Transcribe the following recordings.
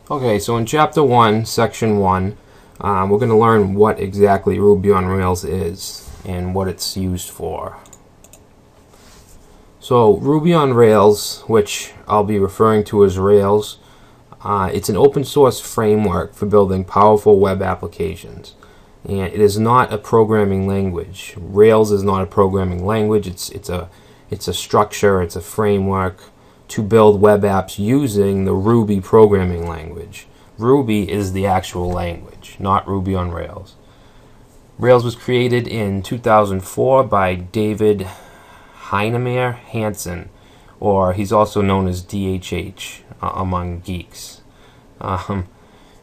Okay, so in Chapter 1, Section 1, we're going to learn what exactly Ruby on Rails is and what it's used for. So Ruby on Rails, which I'll be referring to as Rails, it's an open source framework for building powerful web applications. And it is not a programming language. Rails is not a programming language. It's a structure, it's a framework to build web apps using the Ruby programming language. Ruby is the actual language, not Ruby on Rails. Rails was created in 2004 by David Heinemeier Hansson, or he's also known as DHH among geeks.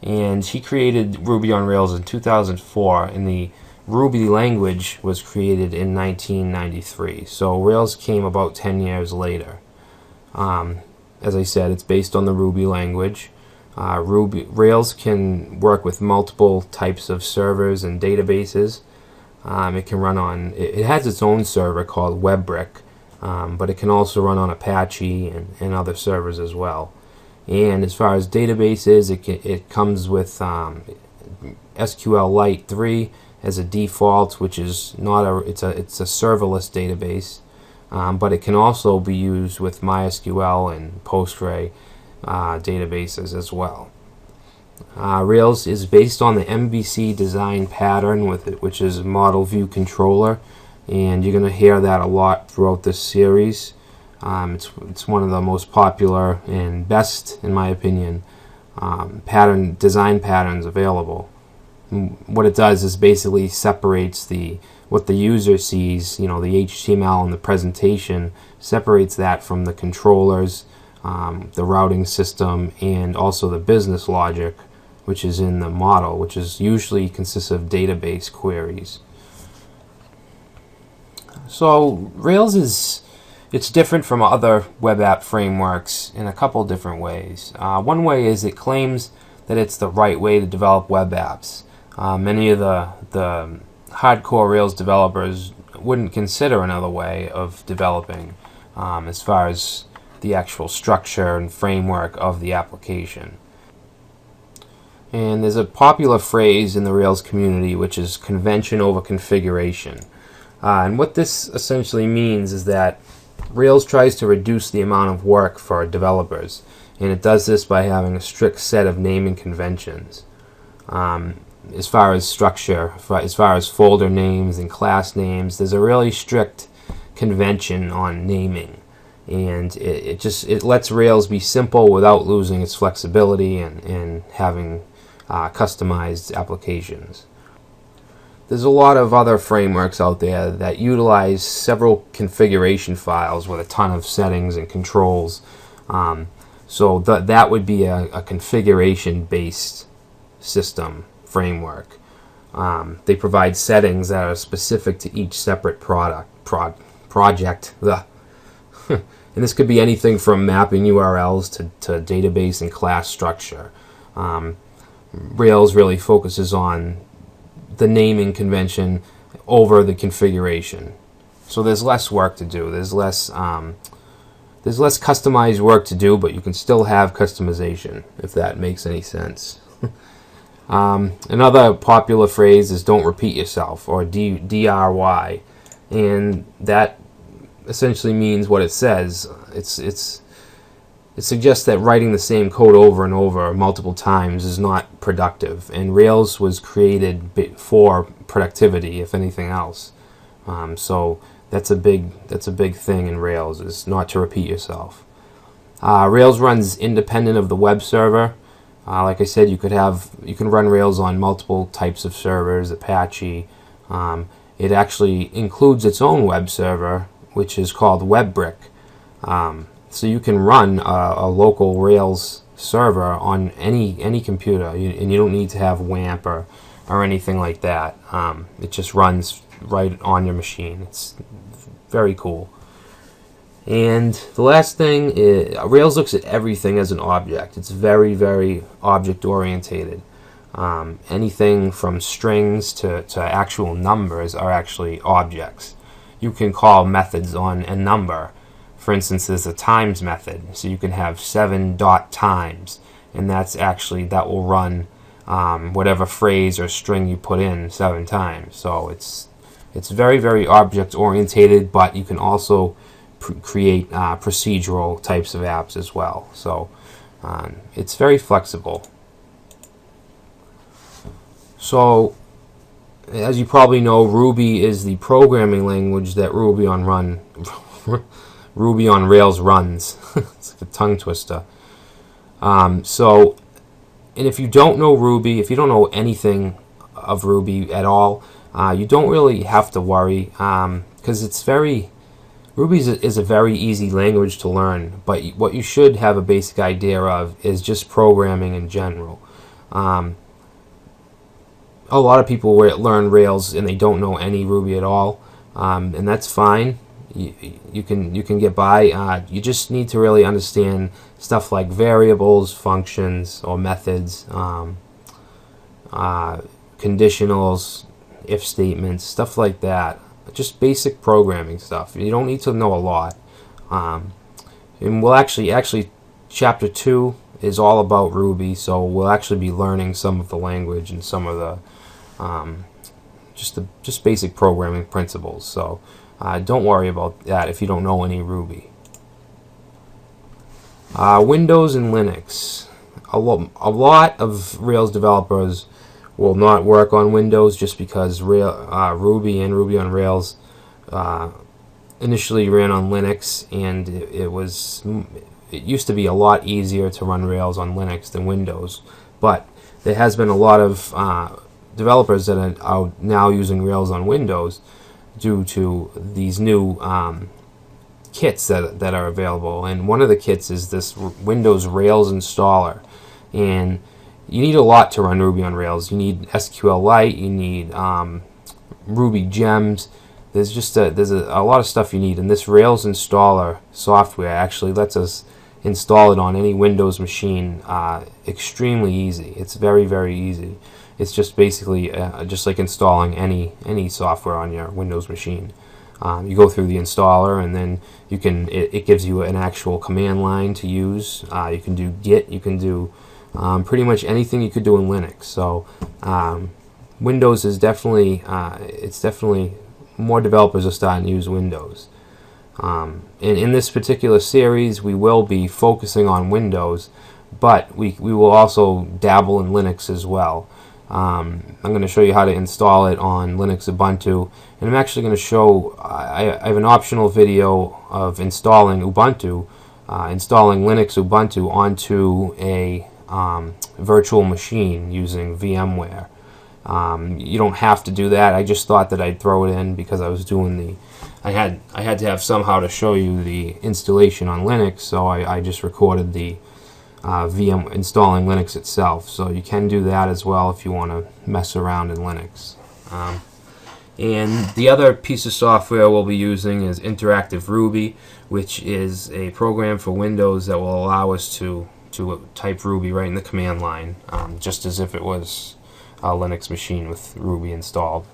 And he created Ruby on Rails in 2004, and the Ruby language was created in 1993. So Rails came about 10 years later. As I said, it's based on the Ruby language. Rails can work with multiple types of servers and databases. It can run on, it has its own server called WebBrick, but it can also run on Apache and other servers as well. And as far as databases, it comes with SQLite 3 as a default, which is not it's a serverless database. But it can also be used with MySQL and Postgre databases as well. Rails is based on the MVC design pattern, which is Model View Controller, and you're going to hear that a lot throughout this series. It's one of the most popular and best, in my opinion, design patterns available. What it does is basically separates what the user sees, the HTML and the presentation, separates that from the controllers, the routing system, and also the business logic, which is in the model, which is usually consists of database queries. So Rails it's different from other web app frameworks in a couple different ways. One way is it claims that it's the right way to develop web apps. Many of the hardcore Rails developers wouldn't consider another way of developing as far as the actual structure and framework of the application. And there's a popular phrase in the Rails community which is convention over configuration. And what this essentially means is that Rails tries to reduce the amount of work for developers, and it does this by having a strict set of naming conventions. As far as structure, as far as folder names and class names, there's a really strict convention on naming, and it lets Rails be simple without losing its flexibility and having customized applications. There's a lot of other frameworks out there that utilize several configuration files with a ton of settings and controls. So that would be a configuration-based system framework. They provide settings that are specific to each separate project. And this could be anything from mapping URLs to database and class structure. Rails really focuses on the naming convention over the configuration. So there's less work to do. There's less customized work to do, but you can still have customization, if that makes any sense. Another popular phrase is "don't repeat yourself," or DRY, and that essentially means what it says. It suggests that writing the same code over and over multiple times is not productive, and Rails was created for productivity, if anything else. So that's a big thing in Rails, is not to repeat yourself. Rails runs independent of the web server. Like I said, you can run Rails on multiple types of servers, Apache. It actually includes its own web server, which is called WebBrick. So you can run a local Rails server on any computer, and you don't need to have WAMP or anything like that. It just runs right on your machine. It's very cool. And the last thing is, Rails looks at everything as an object. It's very, very object orientated. Anything from strings to actual numbers are actually objects. You can call methods on a number. For instance, there's a times method, so you can have 7 dot times, and that will run whatever phrase or string you put in 7 times. So it's very, very object orientated, but you can also create procedural types of apps as well. So it's very flexible. So as you probably know, Ruby is the programming language that Ruby on Rails runs. It's like a tongue twister. And if you don't know Ruby, if you don't know anything of Ruby at all, you don't really have to worry, because Ruby is a very easy language to learn. But what you should have a basic idea of is just programming in general. A lot of people learn Rails and they don't know any Ruby at all, and that's fine. You can get by. You just need to really understand stuff like variables, functions, or methods, conditionals, if statements, stuff like that. Just basic programming stuff. You don't need to know a lot. And we'll actually chapter 2 is all about Ruby, so we'll actually be learning some of the language and some of the just basic programming principles. So don't worry about that if you don't know any Ruby. Windows and Linux. A lot of Rails developers will not work on Windows just because Ruby and Ruby on Rails initially ran on Linux, and it used to be a lot easier to run Rails on Linux than Windows. But there has been a lot of developers that are now using Rails on Windows due to these new kits that are available. And one of the kits is this Windows Rails installer, and you need a lot to run Ruby on Rails. You need SQLite, you need Ruby gems. There's a lot of stuff you need, and this Rails installer software actually lets us install it on any Windows machine extremely easy. It's very, very easy. It's just basically just like installing any software on your Windows machine. You go through the installer, and then it gives you an actual command line to use. You can do Git. You can do pretty much anything you could do in Linux. So Windows is definitely more developers are starting to use Windows. And in this particular series, we will be focusing on Windows, but we will also dabble in Linux as well. I'm going to show you how to install it on Linux Ubuntu, and I'm actually going to show, I have an optional video of installing Ubuntu, installing Linux Ubuntu onto a virtual machine using VMware. You don't have to do that. I just thought that I'd throw it in because I was doing I had to have somehow to show you the installation on Linux, so I just recorded the VM installing Linux itself. So you can do that as well if you want to mess around in Linux. And the other piece of software we'll be using is Interactive Ruby, which is a program for Windows that will allow us to type Ruby right in the command line, just as if it was a Linux machine with Ruby installed.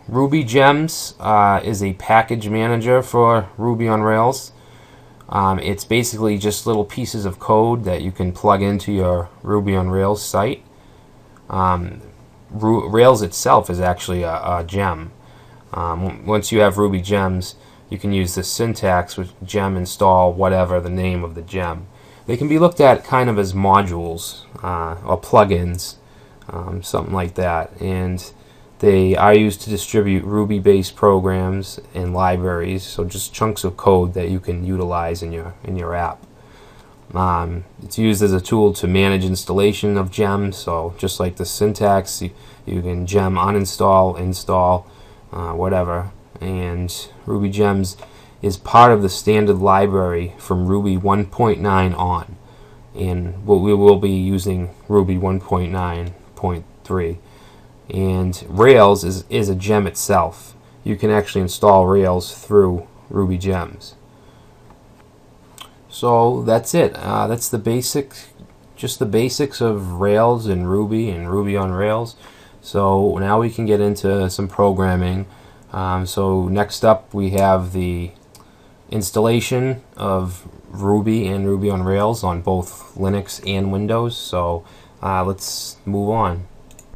Ruby Gems is a package manager for Ruby on Rails. It's basically just little pieces of code that you can plug into your Ruby on Rails site. Rails itself is actually a gem. Once you have Ruby gems, you can use the syntax with gem install whatever the name of the gem. They can be looked at kind of as modules or plugins, something like that, and they are used to distribute Ruby-based programs and libraries, so just chunks of code that you can utilize in your app. It's used as a tool to manage installation of gems, so just like the syntax, you can gem uninstall, install, whatever. And Ruby Gems is part of the standard library from Ruby 1.9 on, and we will be using Ruby 1.9.3. And Rails is a gem itself. You can actually install Rails through Ruby Gems. So that's it. That's just the basics of Rails and Ruby on Rails. So now we can get into some programming. So next up we have the installation of Ruby and Ruby on Rails on both Linux and Windows. So let's move on.